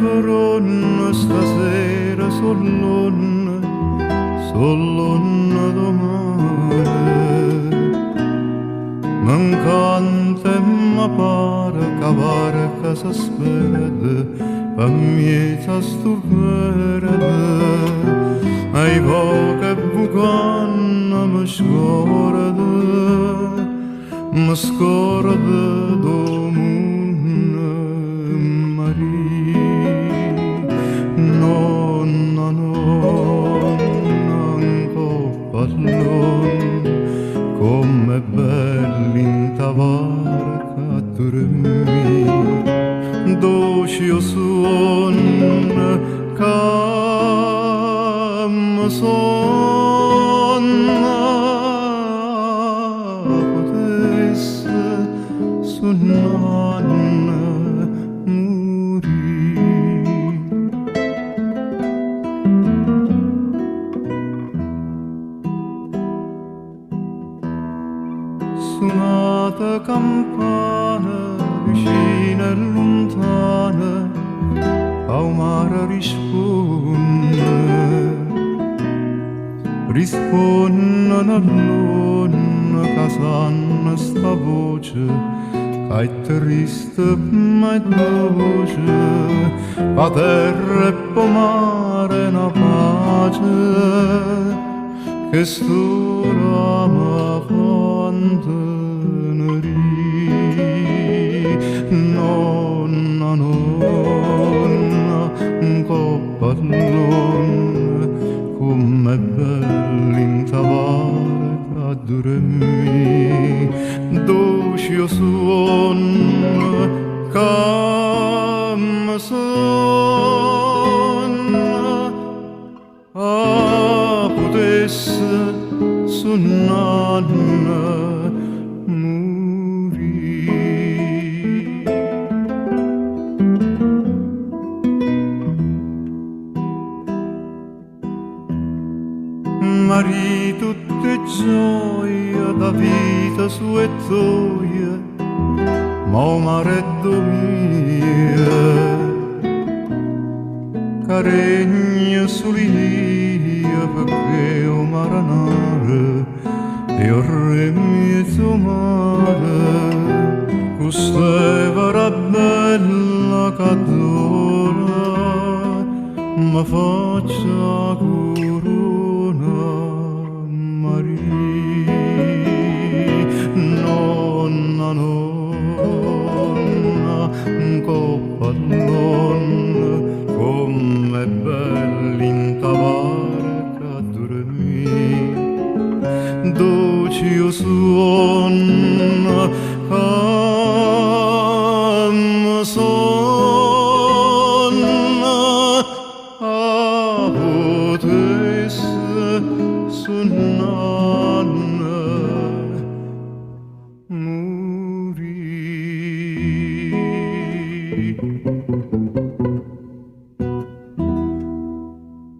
vivrò stasera solo domani. M'encanta e m'appare cavare casa sperde per mieta stu verde. Ai poche bucanna mi scorda domune Maria. Nonna, nonna, anco pallone, com'è bello in ta barca a dormire, dolce suono che mi sonna, potesse suonare morire. Suonata campana vicina e lontana, al mare risponde all'onna che sanno sta voce, che è triste ma è dolce, pa terra e pa mare una pace, che stura ma fontaneria. Nonna, nonna, un coppallone, com'è bello in ta barca a dormire, dolce suono che mi sonna, potesse suonare morire. Maria tutte gioia da vita sua e toia, ma o mareddo mio che regna sull'ia, perché o maranare e o re mezzo mare, questa vera bella che adora, ma faccia corona Maria. Nonna, nonna, un coppallone, com'è bello in ta barca a dormire, dolce suono che mi sonna, potesse suonare